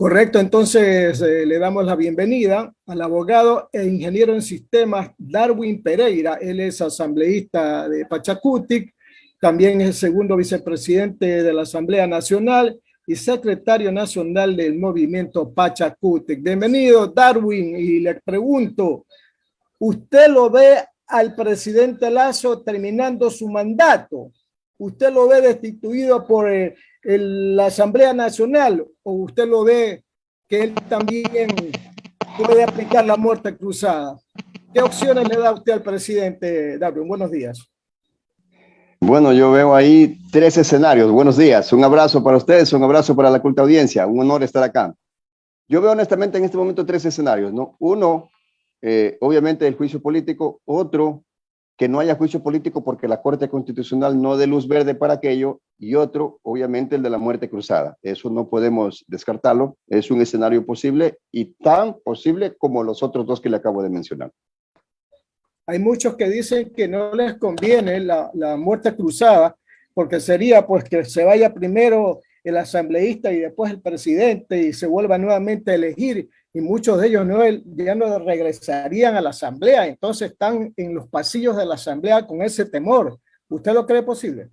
Correcto, entonces le damos la bienvenida al abogado e ingeniero en sistemas Darwin Pereira. Él es asambleísta de Pachacutic, también es el segundo vicepresidente de la Asamblea Nacional y secretario nacional del movimiento Pachacutic. Bienvenido, Darwin, y le pregunto, ¿usted lo ve al presidente Lasso terminando su mandato? ¿Usted lo ve destituido por la Asamblea Nacional o usted lo ve que él también puede aplicar la muerte cruzada? ¿Qué opciones le da usted al presidente Darwin? Buenos días. Bueno, yo veo ahí tres escenarios. Buenos días. Un abrazo para ustedes, un abrazo para la culta audiencia. Un honor estar acá. Yo veo honestamente en este momento tres escenarios, ¿no? Uno, obviamente el juicio político. Otro, que no haya juicio político porque la Corte Constitucional no dé luz verde para aquello. Y otro, obviamente, el de la muerte cruzada. Eso no podemos descartarlo. Es un escenario posible y tan posible como los otros dos que le acabo de mencionar. Hay muchos que dicen que no les conviene la muerte cruzada porque sería pues que se vaya primero el asambleísta y después el presidente y se vuelva nuevamente a elegir, y muchos de ellos ya no regresarían a la asamblea, entonces están en los pasillos de la asamblea con ese temor. ¿Usted lo cree posible?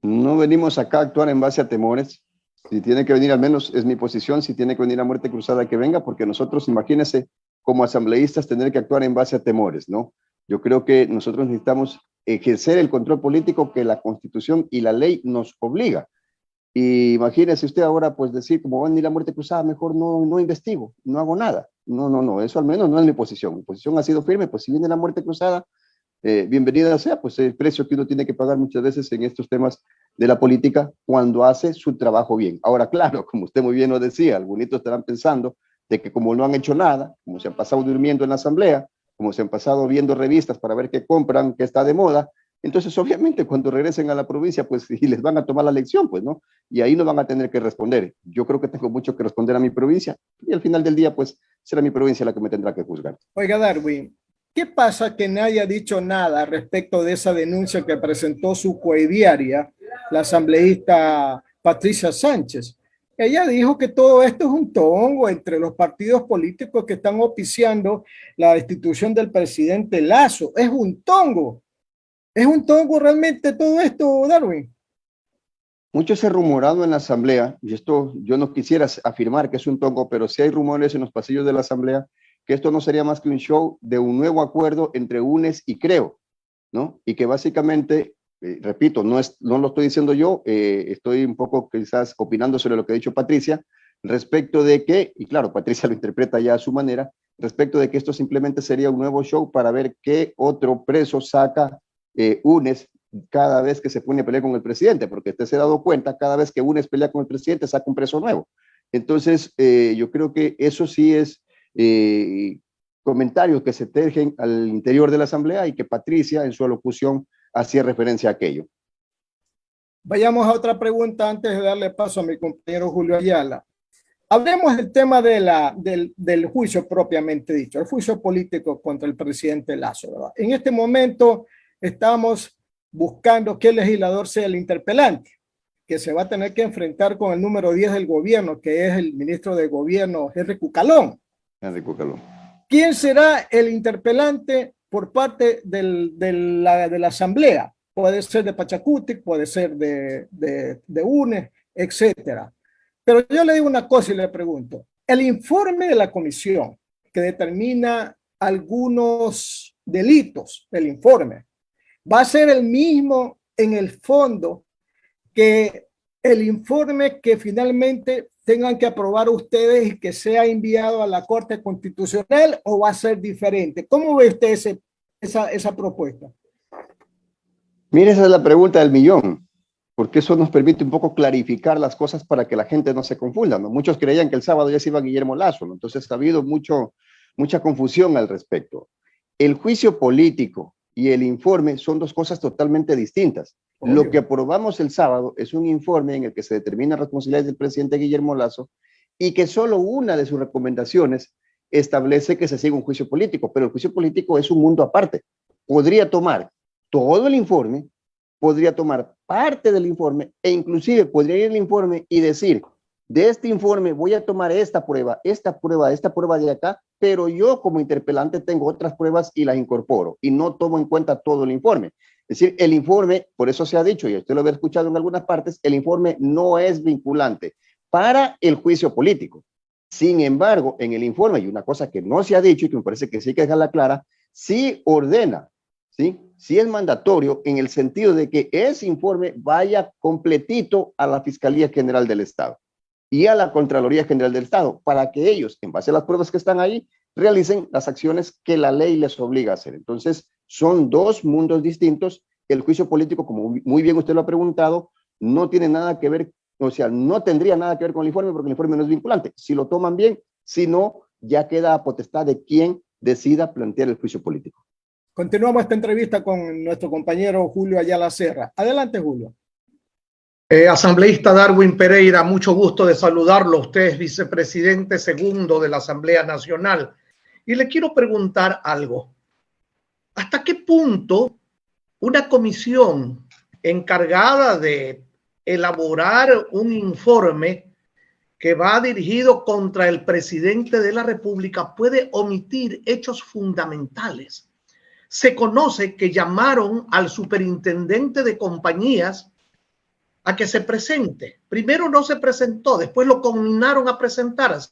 No venimos acá a actuar en base a temores. Si tiene que venir, al menos es mi posición, si tiene que venir la muerte cruzada, que venga, porque nosotros, imagínense, como asambleístas, tener que actuar en base a temores, ¿no? Yo creo que nosotros necesitamos ejercer el control político que la Constitución y la ley nos obliga. Y imagínese usted ahora, pues decir, como va a venir la muerte cruzada, mejor no investigo, no hago nada. No, eso al menos no es mi posición. Mi posición ha sido firme, pues si viene la muerte cruzada, bienvenida sea, pues el precio que uno tiene que pagar muchas veces en estos temas de la política cuando hace su trabajo bien. Ahora, claro, como usted muy bien lo decía, algunos estarán pensando de que como no han hecho nada, como se han pasado durmiendo en la asamblea, como se han pasado viendo revistas para ver qué compran, qué está de moda, entonces obviamente cuando regresen a la provincia, pues y les van a tomar la lección, pues, ¿no? Y ahí no van a tener que responder. Yo creo que tengo mucho que responder a mi provincia y al final del día, pues, será mi provincia la que me tendrá que juzgar. Oiga, Darwin, ¿qué pasa que nadie ha dicho nada respecto de esa denuncia que presentó su coediaria, la asambleísta Patricia Sánchez? Ella dijo que todo esto es un tongo entre los partidos políticos que están oficiando la destitución del presidente Lasso. Es un tongo. ¿Es un tongo realmente todo esto, Darwin? Mucho se ha rumorado en la asamblea, y esto yo no quisiera afirmar que es un tongo, pero sí hay rumores en los pasillos de la asamblea que esto no sería más que un show de un nuevo acuerdo entre UNES y Creo, ¿no? Y que básicamente, repito, no lo estoy diciendo yo, estoy un poco quizás opinando sobre lo que ha dicho Patricia, respecto de que, y claro, Patricia lo interpreta ya a su manera, respecto de que esto simplemente sería un nuevo show para ver qué otro preso saca UNES cada vez que se pone a pelear con el presidente, porque usted se ha dado cuenta, cada vez que UNES pelea con el presidente saca un preso nuevo. Entonces, yo creo que eso sí es comentarios que se tejen al interior de la asamblea y que Patricia en su alocución hacía referencia a aquello. Vayamos a otra pregunta antes de darle paso a mi compañero Julio Ayala. Hablemos del tema del juicio propiamente dicho, el juicio político contra el presidente Lasso, ¿verdad? En este momento estamos buscando qué legislador sea el interpelante, que se va a tener que enfrentar con el número 10 del gobierno, que es el ministro de gobierno, Henry Cucalón. ¿Quién será el interpelante por parte de la asamblea? Puede ser de Pachacutic, puede ser de UNES, etcétera. Pero yo le digo una cosa y le pregunto, el informe de la comisión que determina algunos delitos, el informe, ¿va a ser el mismo en el fondo que el informe que finalmente tengan que aprobar ustedes y que sea enviado a la Corte Constitucional, o va a ser diferente? ¿Cómo ve usted esa propuesta? Mire, esa es la pregunta del millón, porque eso nos permite un poco clarificar las cosas para que la gente no se confunda, ¿no? Muchos creían que el sábado ya se iba Guillermo Lasso, ¿no? Entonces ha habido mucha confusión al respecto. El juicio político y el informe son dos cosas totalmente distintas. Obvio. Lo que aprobamos el sábado es un informe en el que se determina responsabilidades del presidente Guillermo Lasso y que solo una de sus recomendaciones establece que se siga un juicio político, pero el juicio político es un mundo aparte. Podría tomar todo el informe, podría tomar parte del informe e inclusive podría ir al informe y decir, de este informe voy a tomar esta prueba de acá, pero yo como interpelante tengo otras pruebas y las incorporo y no tomo en cuenta todo el informe. Es decir, el informe, por eso se ha dicho, y usted lo había escuchado en algunas partes, el informe no es vinculante para el juicio político. Sin embargo, en el informe hay una cosa que no se ha dicho y que me parece que sí hay que dejarla clara, sí ordena, sí es mandatorio en el sentido de que ese informe vaya completito a la Fiscalía General del Estado y a la Contraloría General del Estado, para que ellos, en base a las pruebas que están ahí, realicen las acciones que la ley les obliga a hacer. Entonces, son dos mundos distintos. El juicio político, como muy bien usted lo ha preguntado, no tiene nada que ver, o sea, no tendría nada que ver con el informe, porque el informe no es vinculante. Si lo toman bien, si no, ya queda a potestad de quien decida plantear el juicio político. Continuamos esta entrevista con nuestro compañero Julio Ayala Serra. Adelante, Julio. Asambleísta Darwin Pereira, mucho gusto de saludarlo. Usted es vicepresidente segundo de la Asamblea Nacional. Y le quiero preguntar algo. ¿Hasta qué punto una comisión encargada de elaborar un informe que va dirigido contra el presidente de la República puede omitir hechos fundamentales? Se conoce que llamaron al superintendente de compañías a que se presente. Primero no se presentó, después lo conminaron a presentarse.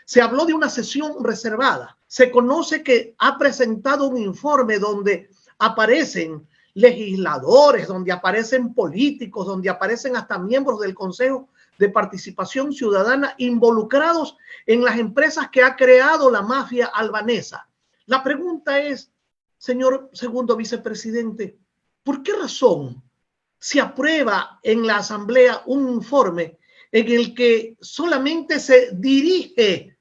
Se habló de una sesión reservada. Se conoce que ha presentado un informe donde aparecen legisladores, donde aparecen políticos, donde aparecen hasta miembros del Consejo de Participación Ciudadana involucrados en las empresas que ha creado la mafia albanesa. La pregunta es, señor segundo vicepresidente, ¿por qué razón se aprueba en la Asamblea un informe en el que solamente se dirige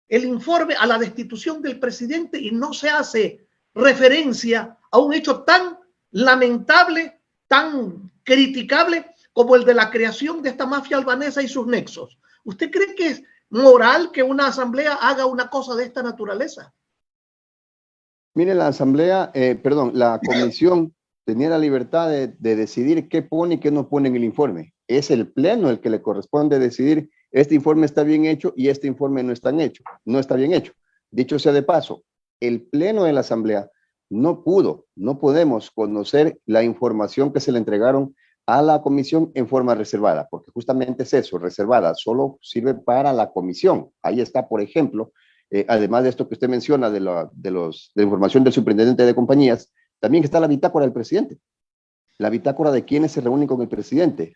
el informe a la destitución del presidente y no se hace referencia a un hecho tan lamentable, tan criticable como el de la creación de esta mafia albanesa y sus nexos? ¿Usted cree que es moral que una asamblea haga una cosa de esta naturaleza? Mire, la comisión tenía la libertad de decidir qué pone y qué no pone en el informe. Es el pleno el que le corresponde decidir este informe está bien hecho y este informe no está bien hecho. Dicho sea de paso, el pleno de la asamblea no podemos conocer la información que se le entregaron a la comisión en forma reservada, porque justamente es eso, reservada, solo sirve para la comisión. Ahí está, por ejemplo, además de esto que usted menciona de la información del superintendente de compañías, también está la bitácora del presidente, la bitácora de quienes se reúnen con el presidente,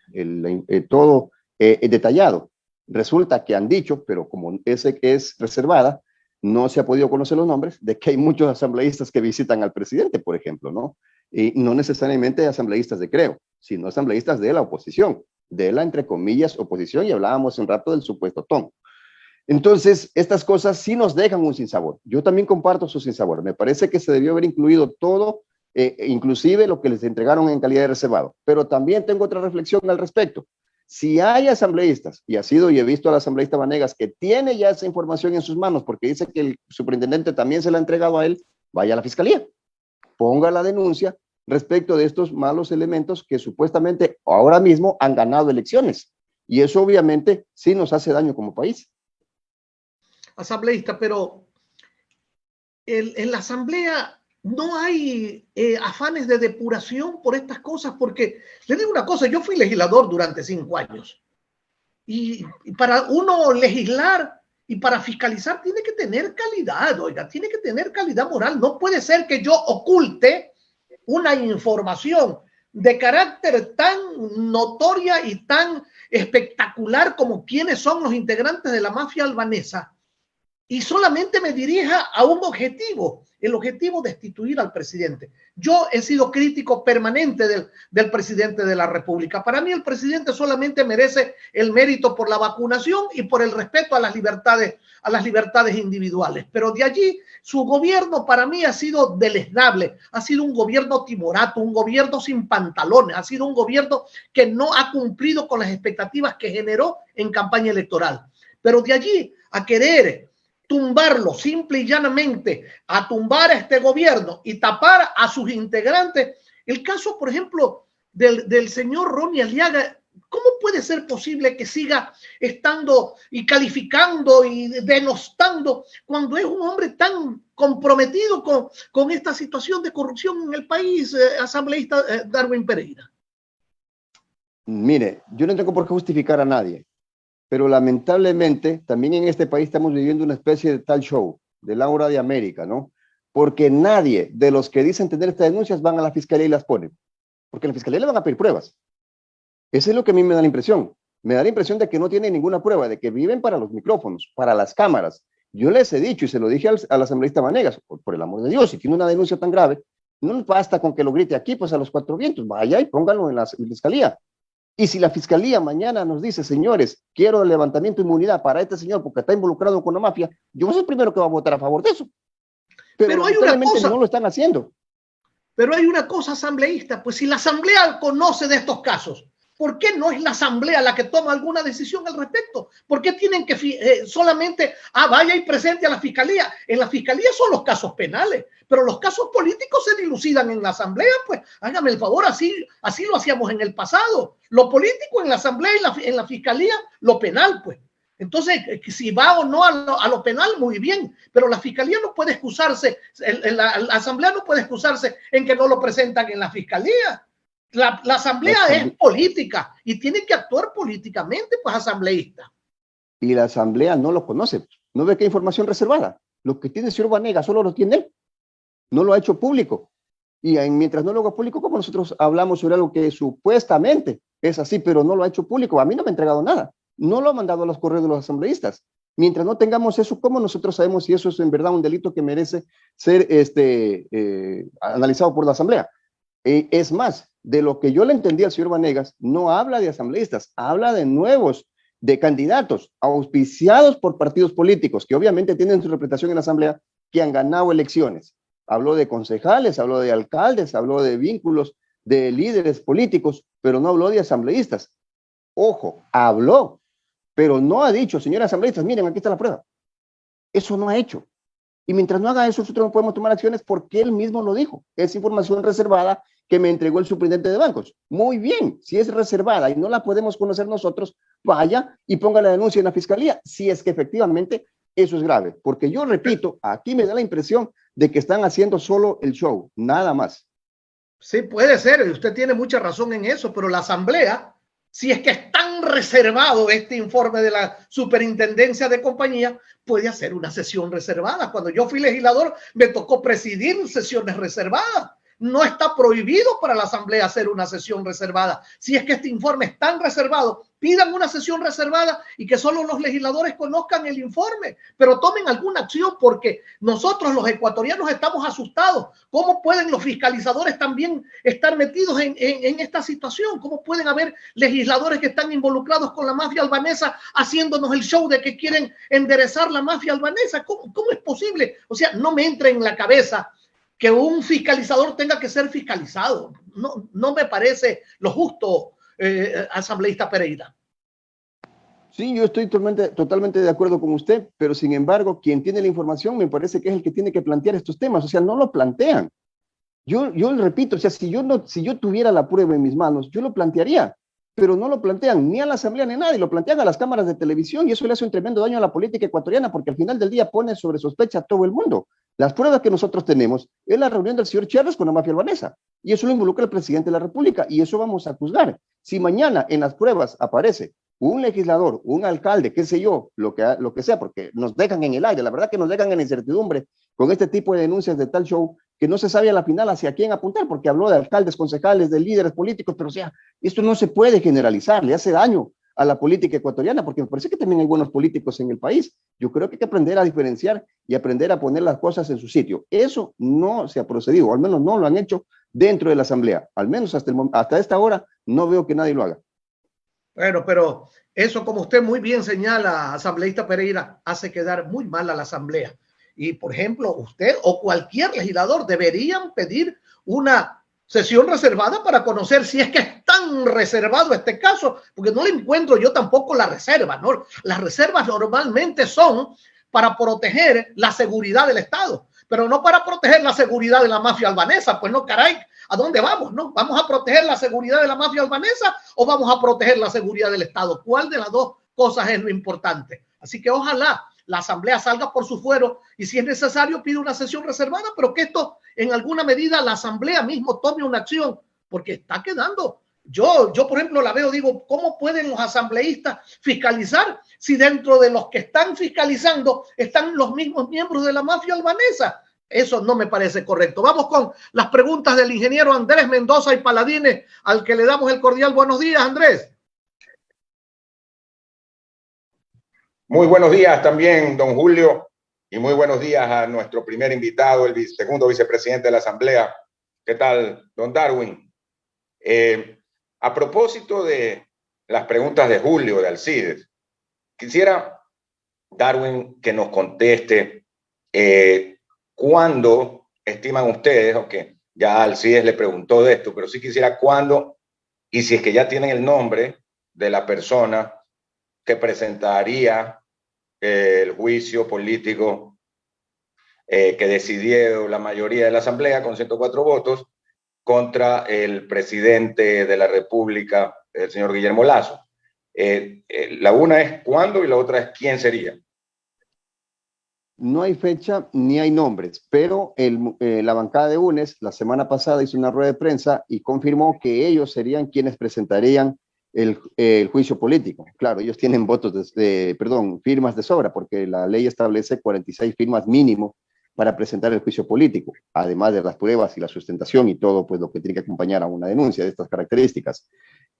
todo detallado. Resulta que han dicho, pero como ese es reservada, no se ha podido conocer los nombres de que hay muchos asambleístas que visitan al presidente, por ejemplo, ¿no? Y no necesariamente asambleístas de Creo, sino asambleístas de la oposición, de la, entre comillas, oposición, y hablábamos un rato del supuesto tono. Entonces, estas cosas sí nos dejan un sinsabor. Yo también comparto su sinsabor. Me parece que se debió haber incluido todo, inclusive lo que les entregaron en calidad de reservado. Pero también tengo otra reflexión al respecto. Si hay asambleístas, y he visto al asambleísta Vanegas que tiene ya esa información en sus manos porque dice que el superintendente también se la ha entregado a él, vaya a la fiscalía, ponga la denuncia respecto de estos malos elementos que supuestamente ahora mismo han ganado elecciones. Y eso obviamente sí nos hace daño como país. Asambleísta, pero en la asamblea no hay afanes de depuración por estas cosas, porque le digo una cosa, yo fui legislador durante 5 años y para uno legislar y para fiscalizar tiene que tener calidad, oiga, tiene que tener calidad moral. No puede ser que yo oculte una información de carácter tan notoria y tan espectacular como quiénes son los integrantes de la mafia albanesa y solamente me dirija a un objetivo, el objetivo de destituir al presidente. Yo he sido crítico permanente del presidente de la República. Para mí el presidente solamente merece el mérito por la vacunación y por el respeto a las libertades individuales. Pero de allí su gobierno para mí ha sido deleznable, ha sido un gobierno timorato, un gobierno sin pantalones, ha sido un gobierno que no ha cumplido con las expectativas que generó en campaña electoral. Pero de allí a querer tumbarlo simple y llanamente, a tumbar a este gobierno y tapar a sus integrantes. El caso, por ejemplo, del señor Ronnie Aliaga ¿Cómo puede ser posible que siga estando y calificando y denostando cuando es un hombre tan comprometido con esta situación de corrupción en el país, asambleísta Darwin Pereira? Mire, yo no tengo por qué justificar a nadie, pero lamentablemente también en este país estamos viviendo una especie de tal show, de Laura de América, ¿no? Porque nadie de los que dicen tener estas denuncias van a la fiscalía y las ponen, porque a la fiscalía le van a pedir pruebas. Eso es lo que a mí me da la impresión. Me da la impresión de que no tienen ninguna prueba, de que viven para los micrófonos, para las cámaras. Yo les he dicho y se lo dije al asambleísta Vanegas, por el amor de Dios, si tiene una denuncia tan grave, no basta con que lo grite aquí, pues a los cuatro vientos, vaya y póngalo en la fiscalía. Y si la fiscalía mañana nos dice, señores, quiero el levantamiento de inmunidad para este señor porque está involucrado con la mafia, yo soy el primero que va a votar a favor de eso. Pero hay una cosa, no lo están haciendo. Pero hay una cosa, asambleísta, pues si la asamblea conoce de estos casos, ¿por qué no es la asamblea la que toma alguna decisión al respecto? ¿Por qué tienen que solamente, vaya y presente a la fiscalía? En la fiscalía son los casos penales, pero los casos políticos se dilucidan en la asamblea, pues hágame el favor, así lo hacíamos en el pasado. Lo político en la asamblea y en la fiscalía, lo penal, pues. Entonces, si va o no a lo penal, muy bien, pero la fiscalía no puede excusarse, la asamblea no puede excusarse en que no lo presentan en la fiscalía. La asamblea es política y tiene que actuar políticamente, pues asambleísta. Y la asamblea no lo conoce, no ve que hay información reservada. Lo que tiene el señor Vanegas solo lo tiene él, no lo ha hecho público. Y mientras no lo haga público, como nosotros hablamos sobre algo que supuestamente es así, pero no lo ha hecho público, a mí no me ha entregado nada, no lo ha mandado a los correos de los asambleístas. Mientras no tengamos eso, ¿cómo nosotros sabemos si eso es en verdad un delito que merece ser analizado por la asamblea? Es más, de lo que yo le entendí al señor Vanegas, no habla de asambleístas, habla de nuevos, de candidatos auspiciados por partidos políticos, que obviamente tienen su representación en la asamblea, que han ganado elecciones. Habló de concejales, habló de alcaldes, habló de vínculos, de líderes políticos, pero no habló de asambleístas. Ojo, habló, pero no ha dicho, señores asambleístas, miren, aquí está la prueba. Eso no ha hecho. Y mientras no haga eso, nosotros no podemos tomar acciones porque él mismo lo dijo. Es información reservada que me entregó el superintendente de bancos. Muy bien, si es reservada y no la podemos conocer nosotros, vaya y ponga la denuncia en la fiscalía, si es que efectivamente eso es grave. Porque yo repito, aquí me da la impresión de que están haciendo solo el show, nada más. Sí, puede ser, usted tiene mucha razón en eso, pero la asamblea, si es que es tan reservado este informe de la superintendencia de compañía, puede hacer una sesión reservada. Cuando yo fui legislador, me tocó presidir sesiones reservadas. No está prohibido para la asamblea hacer una sesión reservada. Si es que este informe es tan reservado, pidan una sesión reservada y que solo los legisladores conozcan el informe, pero tomen alguna acción porque nosotros los ecuatorianos estamos asustados. ¿Cómo pueden los fiscalizadores también estar metidos en esta situación? ¿Cómo pueden haber legisladores que están involucrados con la mafia albanesa haciéndonos el show de que quieren enderezar la mafia albanesa? ¿Cómo es posible? O sea, no me entra en la cabeza que un fiscalizador tenga que ser fiscalizado. No me parece lo justo, asambleísta Pereira. Sí, yo estoy totalmente de acuerdo con usted, pero sin embargo, quien tiene la información me parece que es el que tiene que plantear estos temas, o sea, no lo plantean. Yo repito, o sea, si yo tuviera la prueba en mis manos, yo lo plantearía, pero no lo plantean ni a la asamblea ni a nadie, lo plantean a las cámaras de televisión y eso le hace un tremendo daño a la política ecuatoriana porque al final del día pone sobre sospecha a todo el mundo. Las pruebas que nosotros tenemos es la reunión del señor Chávez con la mafia albanesa y eso lo involucra el presidente de la República y eso vamos a juzgar. Si mañana en las pruebas aparece un legislador, un alcalde, qué sé yo, lo que sea, porque nos dejan en el aire, la verdad que nos dejan en incertidumbre con este tipo de denuncias de tal show que no se sabe a la final hacia quién apuntar, porque habló de alcaldes, concejales, de líderes políticos, pero o sea, esto no se puede generalizar, le hace daño a la política ecuatoriana, porque me parece que también hay buenos políticos en el país. Yo creo que hay que aprender a diferenciar y aprender a poner las cosas en su sitio. Eso no se ha procedido, o al menos no lo han hecho dentro de la asamblea. Al menos hasta esta hora no veo que nadie lo haga. Bueno, pero eso, como usted muy bien señala, asambleísta Pereira, hace quedar muy mal a la asamblea. Y, por ejemplo, usted o cualquier legislador deberían pedir una sesión reservada para conocer si es que es tan reservado este caso, porque no le encuentro yo tampoco la reserva, ¿no? Las reservas normalmente son para proteger la seguridad del Estado, pero no para proteger la seguridad de la mafia albanesa. Pues no, caray, ¿a dónde vamos? ¿No? ¿Vamos a proteger la seguridad de la mafia albanesa o vamos a proteger la seguridad del Estado? ¿Cuál de las dos cosas es lo importante? Así que ojalá la Asamblea salga por su fuero y si es necesario pide una sesión reservada, pero que esto en alguna medida la Asamblea mismo tome una acción, porque está quedando. Yo, por ejemplo, la veo, digo, ¿cómo pueden los asambleístas fiscalizar si dentro de los que están fiscalizando están los mismos miembros de la mafia albanesa? Eso no me parece correcto. Vamos con las preguntas del ingeniero Andrés Mendoza y Paladines, al que le damos el cordial buenos días, Andrés. Muy buenos días también, don Julio, y muy buenos días a nuestro primer invitado, el segundo vicepresidente de la Asamblea. ¿Qué tal, don Darwin? A propósito de las preguntas de Julio, de Alcides, quisiera, Darwin, que nos conteste cuándo estiman ustedes, aunque ya Alcides le preguntó de esto, pero sí quisiera cuándo y si es que ya tienen el nombre de la persona que presentaría el juicio político que decidió la mayoría de la Asamblea con 104 votos contra el presidente de la República, el señor Guillermo Lasso. La una es cuándo y la otra es quién sería. No hay fecha ni hay nombres, pero la bancada de UNES la semana pasada hizo una rueda de prensa y confirmó que ellos serían quienes presentarían el juicio político. Claro, ellos tienen firmas de sobra, porque la ley establece 46 firmas mínimo para presentar el juicio político, además de las pruebas y la sustentación y todo pues lo que tiene que acompañar a una denuncia de estas características.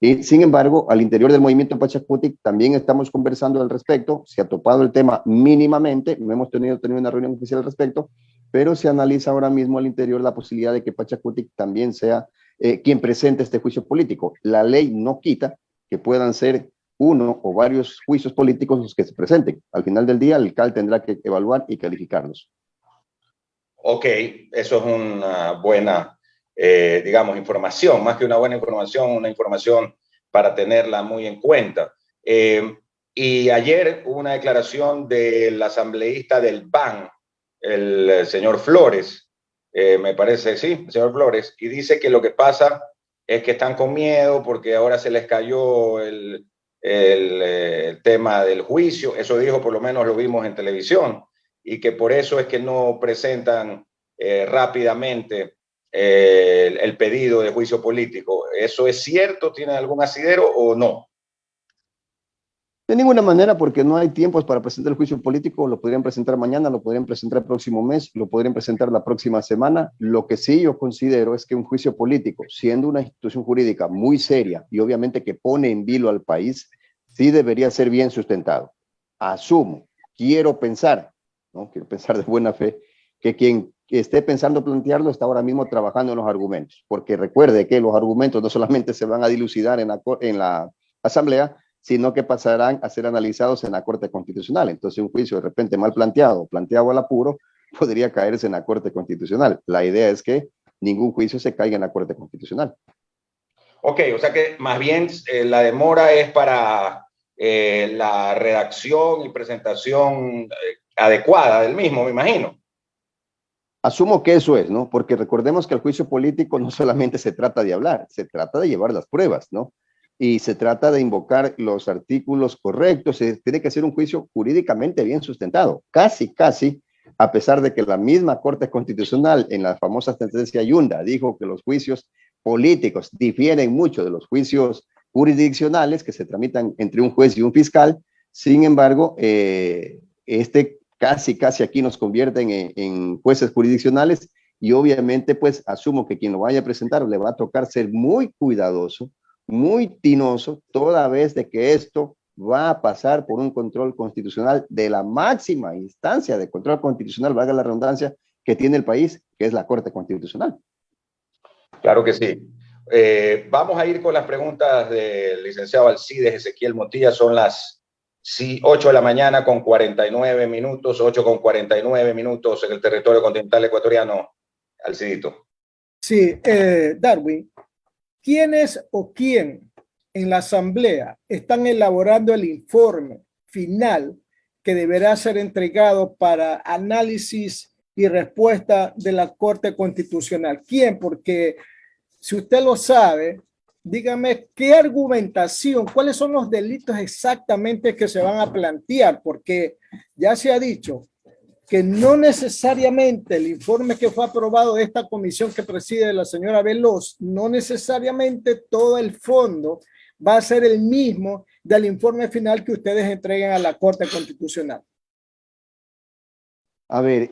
Y, sin embargo, al interior del movimiento Pachacutic también estamos conversando al respecto. Se ha topado el tema mínimamente, no hemos tenido una reunión oficial al respecto, pero se analiza ahora mismo al interior la posibilidad de que Pachacutic también sea quien presente este juicio político. La ley no quita que puedan ser uno o varios juicios políticos los que se presenten. Al final del día, el CAL tendrá que evaluar y calificarlos. Ok, eso es una buena, digamos, información, más que una buena información, una información para tenerla muy en cuenta. Y ayer hubo una declaración del asambleísta del BAN, el señor Flores, me parece, sí, el señor Flores, y dice que lo que pasa es que están con miedo porque ahora se les cayó el tema del juicio, eso dijo, por lo menos lo vimos en televisión, y que por eso es que no presentan rápidamente el pedido de juicio político. ¿Eso es cierto? ¿Tiene algún asidero o no? De ninguna manera, porque no hay tiempos para presentar el juicio político. Lo podrían presentar mañana, lo podrían presentar el próximo mes, lo podrían presentar la próxima semana. Lo que sí yo considero es que un juicio político, siendo una institución jurídica muy seria y obviamente que pone en vilo al país, sí debería ser bien sustentado. Asumo, quiero pensar de buena fe, que quien esté pensando plantearlo está ahora mismo trabajando en los argumentos, porque recuerde que los argumentos no solamente se van a dilucidar en la Asamblea, sino que pasarán a ser analizados en la Corte Constitucional. Entonces un juicio de repente mal planteado al apuro, podría caerse en la Corte Constitucional. La idea es que ningún juicio se caiga en la Corte Constitucional. Ok, o sea que más bien la demora es para la redacción y presentación adecuada del mismo, me imagino. Asumo que eso es, ¿no? Porque recordemos que el juicio político no solamente se trata de hablar, se trata de llevar las pruebas, ¿no? Y se trata de invocar los artículos correctos, tiene que ser un juicio jurídicamente bien sustentado, casi, a pesar de que la misma Corte Constitucional en la famosa sentencia Yunda dijo que los juicios políticos difieren mucho de los juicios jurisdiccionales que se tramitan entre un juez y un fiscal. Sin embargo, casi aquí nos convierten en jueces jurisdiccionales y obviamente pues asumo que quien lo vaya a presentar le va a tocar ser muy cuidadoso, muy tinoso, toda vez de que esto va a pasar por un control constitucional de la máxima instancia de control constitucional, valga la redundancia, que tiene el país, que es la Corte Constitucional. Claro que sí. Vamos a ir con las preguntas del licenciado Alcides Ezequiel Motilla. Son las 8 de la mañana con 49 minutos, 8 con 49 minutos en el territorio continental ecuatoriano. Alcidito. Sí, Darwin, ¿quiénes o quién en la Asamblea están elaborando el informe final que deberá ser entregado para análisis y respuesta de la Corte Constitucional? ¿Quién? Porque si usted lo sabe, dígame qué argumentación, cuáles son los delitos exactamente que se van a plantear, porque ya se ha dicho que no necesariamente el informe que fue aprobado de esta comisión que preside la señora Veloz, no necesariamente todo el fondo va a ser el mismo del informe final que ustedes entreguen a la Corte Constitucional. A ver,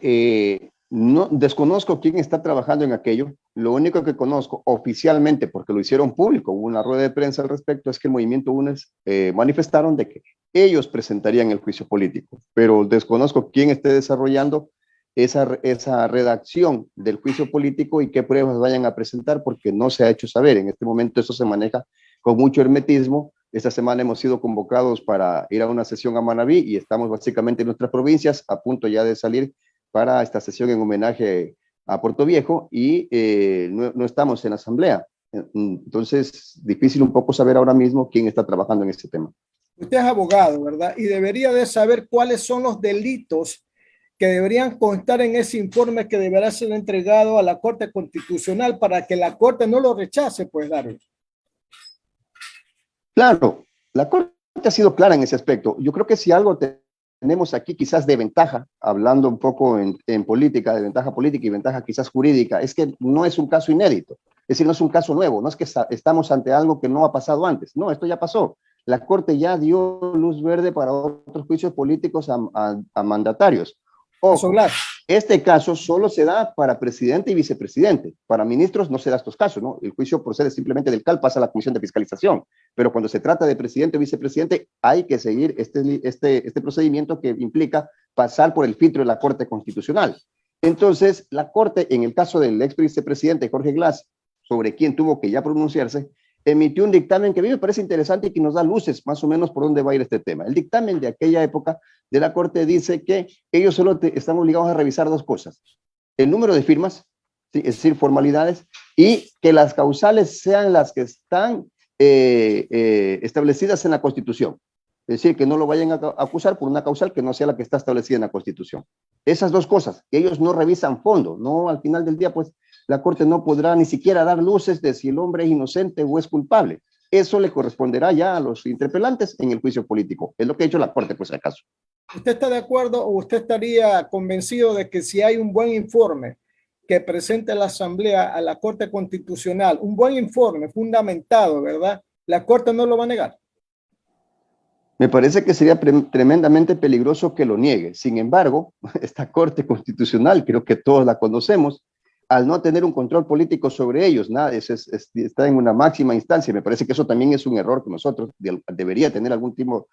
no desconozco quién está trabajando en aquello. Lo único que conozco oficialmente, porque lo hicieron público, hubo una rueda de prensa al respecto, es que el movimiento UNES manifestaron de que ellos presentarían el juicio político, pero desconozco quién esté desarrollando esa redacción del juicio político y qué pruebas vayan a presentar, porque no se ha hecho saber. En este momento eso se maneja con mucho hermetismo. Esta semana hemos sido convocados para ir a una sesión a Manabí y estamos básicamente en nuestras provincias a punto ya de salir para esta sesión en homenaje a Puerto Viejo y no estamos en la asamblea. Entonces, difícil un poco saber ahora mismo quién está trabajando en este tema. Usted es abogado, ¿verdad? Y debería de saber cuáles son los delitos que deberían constar en ese informe que deberá ser entregado a la Corte Constitucional para que la Corte no lo rechace, pues, Darwin. Claro, la Corte ha sido clara en ese aspecto. Yo creo que si algo tenemos aquí quizás de ventaja, hablando un poco en política, de ventaja política y ventaja quizás jurídica, es que no es un caso inédito, es decir, no es un caso nuevo, no es que estamos ante algo que no ha pasado antes, no, esto ya pasó. La Corte ya dio luz verde para otros juicios políticos a mandatarios. Ojo, este caso solo se da para presidente y vicepresidente. Para ministros no se da estos casos, ¿no? El juicio procede simplemente del CAL, pasa a la Comisión de Fiscalización. Pero cuando se trata de presidente o vicepresidente, hay que seguir este procedimiento que implica pasar por el filtro de la Corte Constitucional. Entonces, la Corte, en el caso del ex vicepresidente Jorge Glass, sobre quien tuvo que ya pronunciarse, emitió un dictamen que a mí me parece interesante y que nos da luces más o menos por dónde va a ir este tema. El dictamen de aquella época de la Corte dice que ellos solo están obligados a revisar dos cosas: el número de firmas, ¿sí? Es decir, formalidades, y que las causales sean las que están establecidas en la Constitución. Es decir, que no lo vayan a acusar por una causal que no sea la que está establecida en la Constitución. Esas dos cosas, que ellos no revisan fondo, no, al final del día, pues, la Corte no podrá ni siquiera dar luces de si el hombre es inocente o es culpable. Eso le corresponderá ya a los interpelantes en el juicio político. Es lo que ha hecho la Corte, pues, acaso. ¿Usted está de acuerdo o usted estaría convencido de que si hay un buen informe que presente la Asamblea a la Corte Constitucional, un buen informe fundamentado, ¿verdad? La Corte no lo va a negar. Me parece que sería tremendamente peligroso que lo niegue. Sin embargo, esta Corte Constitucional, creo que todos la conocemos, al no tener un control político sobre ellos, nada, está en una máxima instancia. Me parece que eso también es un error que nosotros debería tener algún tipo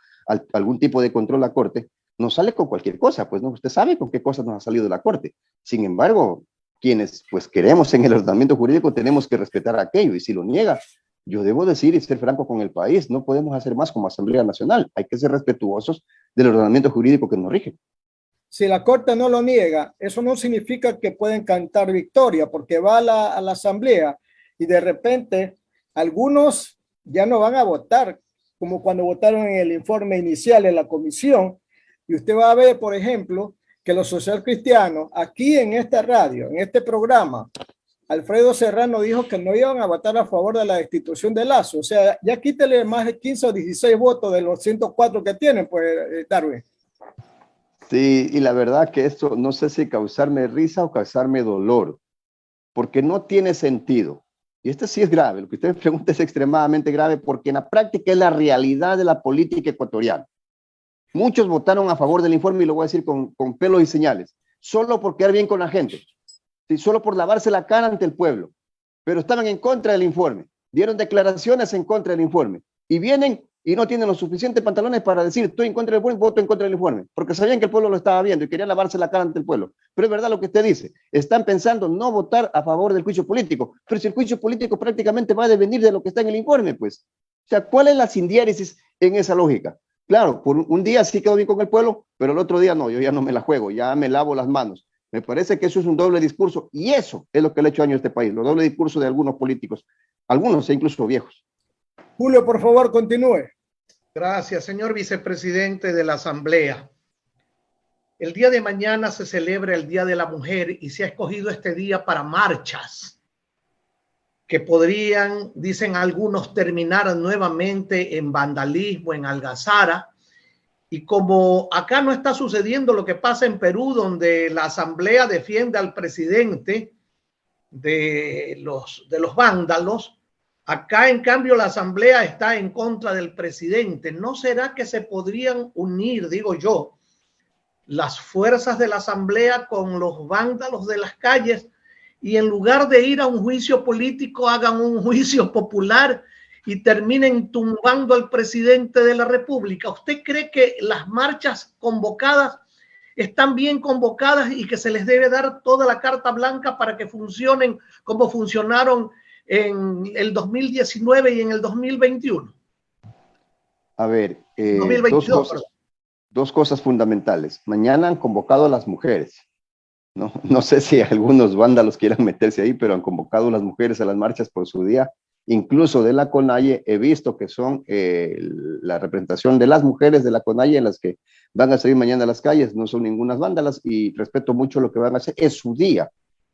de control la Corte. No sale con cualquier cosa, pues no, usted sabe con qué cosas nos ha salido la Corte. Sin embargo, quienes pues queremos en el ordenamiento jurídico tenemos que respetar aquello, y si lo niega, yo debo decir y ser franco con el país, no podemos hacer más como Asamblea Nacional, hay que ser respetuosos del ordenamiento jurídico que nos rige. Si la Corte no lo niega, eso no significa que pueden cantar victoria, porque va a la Asamblea y de repente algunos ya no van a votar, como cuando votaron en el informe inicial en la comisión, y usted va a ver, por ejemplo, que los socialcristianos, aquí en esta radio, en este programa, Alfredo Serrano dijo que no iban a votar a favor de la destitución de Lazo. O sea, ya quítele más de 15 o 16 votos de los 104 que tienen, pues, Darwin. Sí, y la verdad que esto no sé si causarme risa o causarme dolor, porque no tiene sentido. Y esto sí es grave, lo que usted me pregunta es extremadamente grave, porque en la práctica es la realidad de la política ecuatoriana. Muchos votaron a favor del informe, y lo voy a decir con pelos y señales, solo por quedar bien con la gente, ¿sí? Solo por lavarse la cara ante el pueblo, pero estaban en contra del informe, dieron declaraciones en contra del informe, y vienen y no tienen los suficientes pantalones para decir, estoy en contra del informe, voto en contra del informe, porque sabían que el pueblo lo estaba viendo y querían lavarse la cara ante el pueblo. Pero es verdad lo que usted dice, están pensando no votar a favor del juicio político, pero si el juicio político prácticamente va a devenir de lo que está en el informe, pues. O sea, ¿cuál es la sindiéresis en esa lógica? Claro, por un día sí quedó bien con el pueblo, pero el otro día no, yo ya no me la juego, ya me lavo las manos. Me parece que eso es un doble discurso, y eso es lo que le ha hecho daño a este país, los doble discursos de algunos políticos, algunos incluso viejos. Julio, por favor, continúe. Gracias, señor vicepresidente de la Asamblea. El día de mañana se celebra el Día de la Mujer y se ha escogido este día para marchas. que podrían, dicen algunos, terminar nuevamente en vandalismo, en algazara. Y como acá no está sucediendo lo que pasa en Perú, donde la asamblea defiende al presidente de los vándalos, acá en cambio la asamblea está en contra del presidente. ¿No será que se podrían unir, digo yo, las fuerzas de la asamblea con los vándalos de las calles y en lugar de ir a un juicio político hagan un juicio popular y terminen tumbando al presidente de la República? ¿Usted cree que las marchas convocadas están bien convocadas y que se les debe dar toda la carta blanca para que funcionen como funcionaron en el 2019 y en el 2021? A ver, 2022, dos cosas fundamentales. Mañana han convocado a las mujeres. No sé si algunos vándalos quieran meterse ahí, pero han convocado a las mujeres a las marchas por su día. Incluso de la CONAIE he visto que son la representación de las mujeres de la CONAIE en las que van a salir mañana a las calles, no son ningunas vándalas y respeto mucho lo que van a hacer. Es su día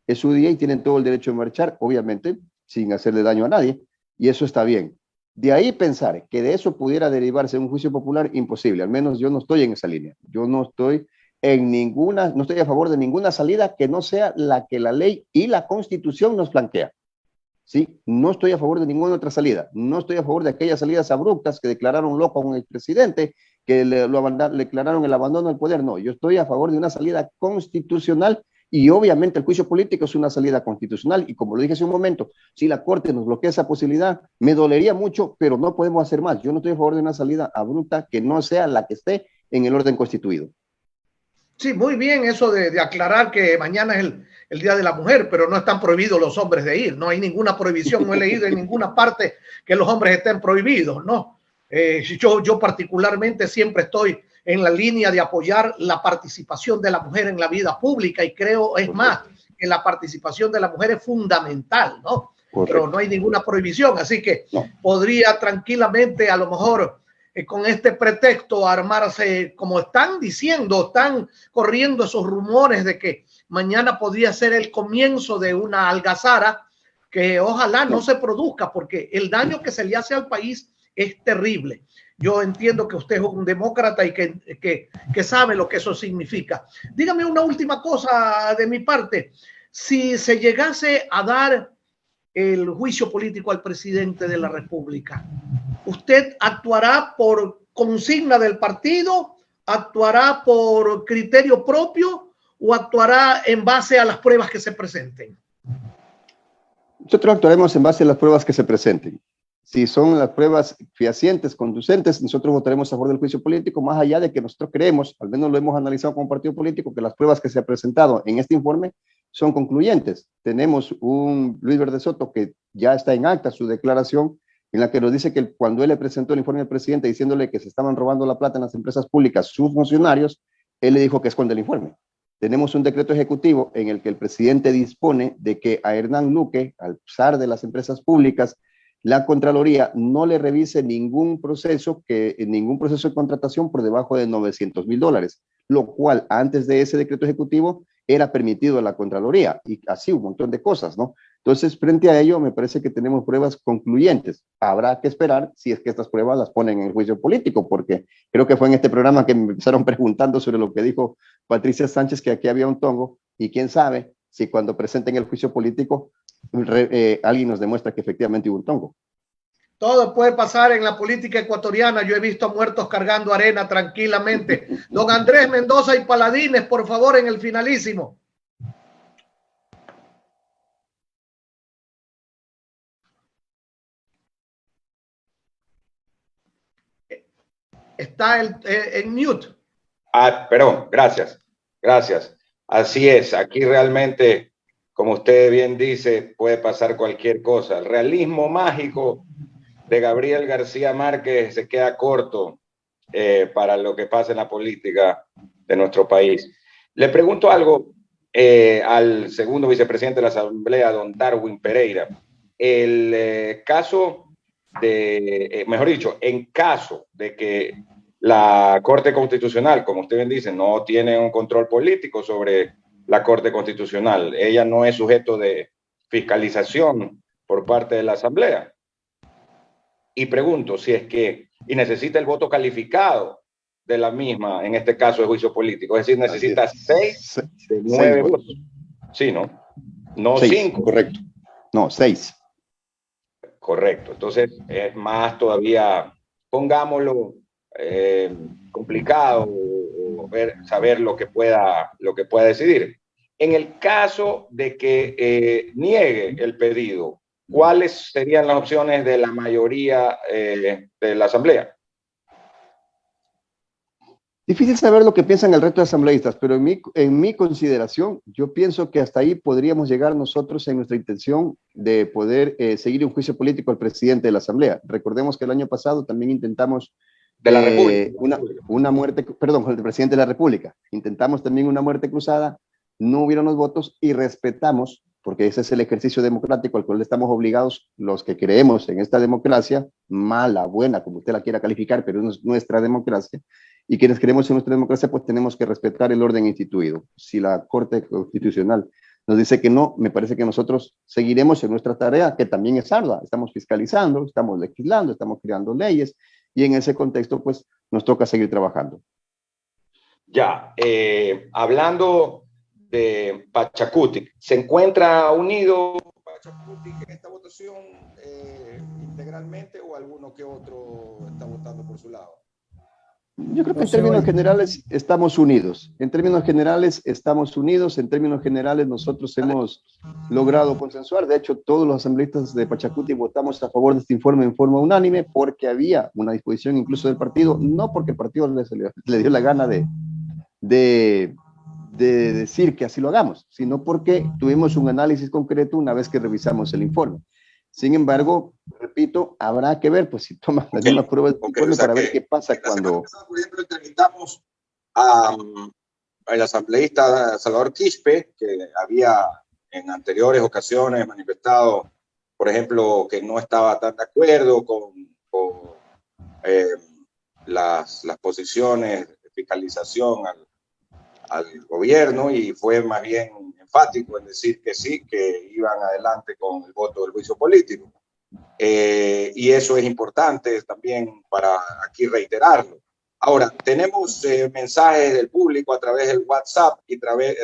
y tienen todo el derecho de marchar, obviamente, sin hacerle daño a nadie, y eso está bien. De ahí pensar que de eso pudiera derivarse un juicio popular, imposible. Al menos yo no estoy en esa línea. Yo no estoy no estoy a favor de ninguna salida que no sea la que la ley y la Constitución nos flanquea. ¿Sí? No estoy a favor de ninguna otra salida. No estoy a favor de aquellas salidas abruptas que declararon loco a un expresidente, que le declararon el abandono del poder. No, yo estoy a favor de una salida constitucional y obviamente el juicio político es una salida constitucional y como lo dije hace un momento, si la Corte nos bloquea esa posibilidad, me dolería mucho, pero no podemos hacer más. Yo no estoy a favor de una salida abrupta que no sea la que esté en el orden constituido. Sí, muy bien eso de aclarar que mañana es el Día de la Mujer, pero no están prohibidos los hombres de ir. No hay ninguna prohibición, no he leído en ninguna parte que los hombres estén prohibidos, ¿no? Yo particularmente siempre estoy en la línea de apoyar la participación de la mujer en la vida pública y creo, es más, que la participación de la mujer es fundamental, ¿no? Correcto. Pero no hay ninguna prohibición, así que no. Podría tranquilamente a lo mejor con este pretexto armarse, como están diciendo, están corriendo esos rumores de que mañana podría ser el comienzo de una algazara que ojalá no se produzca porque el daño que se le hace al país es terrible. Yo entiendo que usted es un demócrata y que sabe lo que eso significa. Dígame una última cosa de mi parte. Si se llegase a dar el juicio político al presidente de la República, ¿usted actuará por consigna del partido, actuará por criterio propio o actuará en base a las pruebas que se presenten? Nosotros actuaremos en base a las pruebas que se presenten. Si son las pruebas fehacientes, conducentes, nosotros votaremos a favor del juicio político, más allá de que nosotros creemos, al menos lo hemos analizado como partido político, que las pruebas que se han presentado en este informe son concluyentes. Tenemos un Luis Verde Soto que ya está en acta su declaración, en la que nos dice que cuando él le presentó el informe al presidente diciéndole que se estaban robando la plata en las empresas públicas sus funcionarios, él le dijo que esconde el informe. Tenemos un decreto ejecutivo en el que el presidente dispone de que a Hernán Luque, al zar de las empresas públicas, la Contraloría no le revise ningún proceso de contratación por debajo de $900,000, lo cual antes de ese decreto ejecutivo era permitido a la Contraloría y así un montón de cosas, ¿no? Entonces, frente a ello, me parece que tenemos pruebas concluyentes. Habrá que esperar si es que estas pruebas las ponen en el juicio político, porque creo que fue en este programa que me empezaron preguntando sobre lo que dijo Patricia Sánchez, que aquí había un tongo, y quién sabe si cuando presenten el juicio político alguien nos demuestra que efectivamente hubo un tongo. Todo puede pasar en la política ecuatoriana. Yo he visto muertos cargando arena tranquilamente. Don Andrés Mendoza y Paladines, por favor, en el finalísimo. Está en mute. Perdón, gracias. Así es, aquí realmente, como usted bien dice, puede pasar cualquier cosa. El realismo mágico de Gabriel García Márquez se queda corto para lo que pasa en la política de nuestro país. Le pregunto algo al segundo vicepresidente de la Asamblea, don Darwin Pereira. El caso de, mejor dicho, en caso de que la Corte Constitucional, como usted bien dice, no tiene un control político sobre la Corte Constitucional, ella no es sujeto de fiscalización por parte de la Asamblea. Y pregunto si es que, y necesita el voto calificado de la misma, en este caso de juicio político, es decir, necesita 6 de 9 votos. Sí, ¿no? No 5. Correcto. No, 6. Correcto. Entonces, es más todavía, pongámoslo, complicado saber lo que pueda decidir. En el caso de que niegue el pedido, ¿cuáles serían las opciones de la mayoría de la Asamblea? Difícil saber lo que piensan el resto de asambleístas, pero en mi consideración, yo pienso que hasta ahí podríamos llegar nosotros en nuestra intención de poder seguir un juicio político al presidente de la Asamblea. Recordemos que el año pasado también intentamos de la República. Una muerte, perdón, con el presidente de la República. Intentamos también una muerte cruzada, no hubieron los votos y respetamos, porque ese es el ejercicio democrático al cual estamos obligados los que creemos en esta democracia, mala, buena, como usted la quiera calificar, pero es nuestra democracia. Y quienes creemos en nuestra democracia, pues tenemos que respetar el orden instituido. Si la Corte Constitucional nos dice que no, me parece que nosotros seguiremos en nuestra tarea, que también es ardua. Estamos fiscalizando, estamos legislando, estamos creando leyes, y en ese contexto, pues, nos toca seguir trabajando. Ya, hablando de Pachacutic, ¿se encuentra unido Pachacutic en esta votación integralmente o alguno que otro está votando por su lado? Yo creo que en términos generales estamos unidos. En términos generales estamos unidos. En términos generales nosotros hemos logrado consensuar. De hecho, todos los asambleístas de Pachacuti votamos a favor de este informe en forma unánime porque había una disposición incluso del partido, no porque el partido le dio la gana de decir que así lo hagamos, sino porque tuvimos un análisis concreto una vez que revisamos el informe. Sin embargo, repito, habrá que ver, pues si toman las mismas pruebas del informe para ver qué pasa cuando... Por ejemplo, entrevistamos al asambleísta Salvador Quispe, que había en anteriores ocasiones manifestado, por ejemplo, que no estaba tan de acuerdo con las posiciones de fiscalización al gobierno y fue más bien enfático en decir que sí, que iban adelante con el voto del juicio político. Y eso es importante también para aquí reiterarlo. Ahora, tenemos mensajes del público a través del WhatsApp y también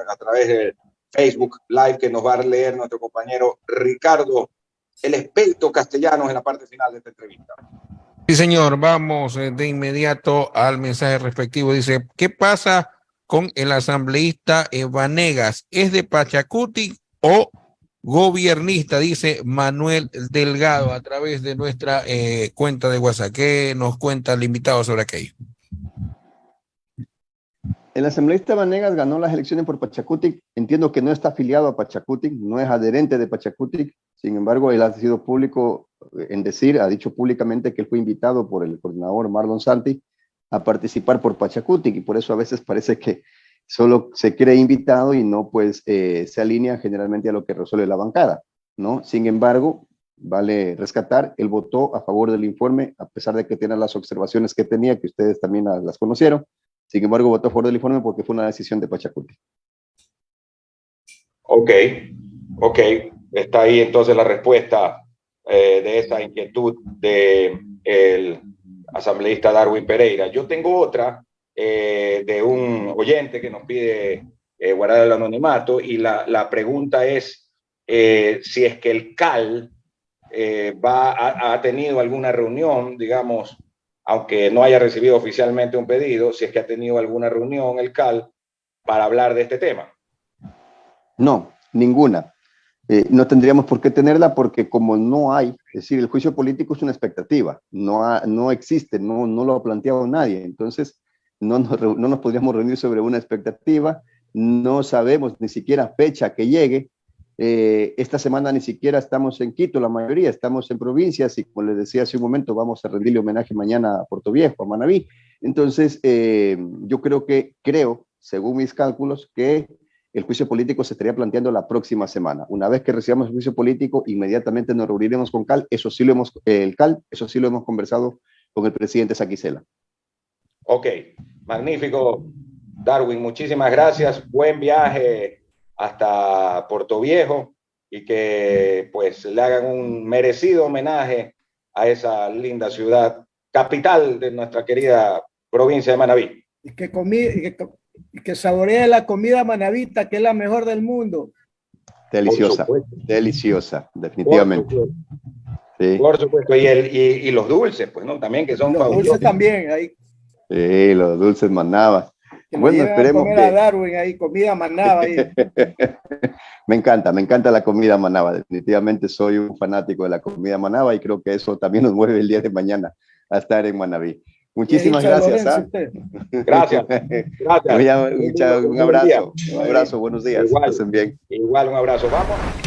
a través del Facebook Live que nos va a leer nuestro compañero Ricardo El Esbelto Castellanos en la parte final de esta entrevista. Sí, señor, vamos de inmediato al mensaje respectivo. Dice, ¿qué pasa con el asambleísta Vanegas? ¿Es de Pachacuti o gobiernista? Dice Manuel Delgado a través de nuestra cuenta de WhatsApp. ¿Qué nos cuenta el invitado sobre aquello? El asambleísta Vanegas ganó las elecciones por Pachacutic. Entiendo que no está afiliado a Pachacutic, no es adherente de Pachacutic. Sin embargo, él ha sido público en decir, ha dicho públicamente que él fue invitado por el coordinador Marlon Santi a participar por Pachacutic y por eso a veces parece que solo se cree invitado y no pues se alinea generalmente a lo que resuelve la bancada, ¿no? Sin embargo, vale rescatar, él votó a favor del informe a pesar de que tenía las observaciones que tenía, que ustedes también las conocieron. Sin embargo, votó a favor del informe porque fue una decisión de Pachacuti. Ok, está ahí entonces la respuesta de esa inquietud del asambleísta Darwin Pereira. Yo tengo otra de un oyente que nos pide guardar el anonimato y la pregunta es si es que el CAL ha tenido alguna reunión, digamos, aunque no haya recibido oficialmente un pedido, si es que ha tenido alguna reunión el CAL para hablar de este tema. No, ninguna. No tendríamos por qué tenerla porque como no hay, es decir, el juicio político es una expectativa, no existe, no lo ha planteado nadie, entonces no nos podríamos reunir sobre una expectativa, no sabemos ni siquiera fecha que llegue. Esta semana ni siquiera estamos en Quito, la mayoría estamos en provincias y como les decía hace un momento vamos a rendirle homenaje mañana a Puerto Viejo, a Manabí. Entonces yo creo, según mis cálculos, que el juicio político se estaría planteando la próxima semana. Una vez que recibamos el juicio político, inmediatamente nos reuniremos con CAL, eso sí lo hemos conversado con el presidente Saquicela. Ok, magnífico, Darwin, muchísimas gracias, buen viaje hasta Puerto Viejo y que pues le hagan un merecido homenaje a esa linda ciudad, capital de nuestra querida provincia de Manabí. Y que saboree la comida manabita, que es la mejor del mundo. Deliciosa, deliciosa, definitivamente. Sí. Por supuesto, y los dulces, pues, ¿no? También que son los fabulosos. Dulces también, ahí. Sí, los dulces Manaba. Bueno, esperemos que... a Darwin ahí, comida Manaba ahí. Me encanta la comida Manaba. Definitivamente soy un fanático de la comida Manaba y creo que eso también nos mueve el día de mañana a estar en Manabí. Muchísimas gracias. Gracias. Un abrazo. Un abrazo. Buenos días. Igual, pasen bien. Igual, un abrazo. Vamos.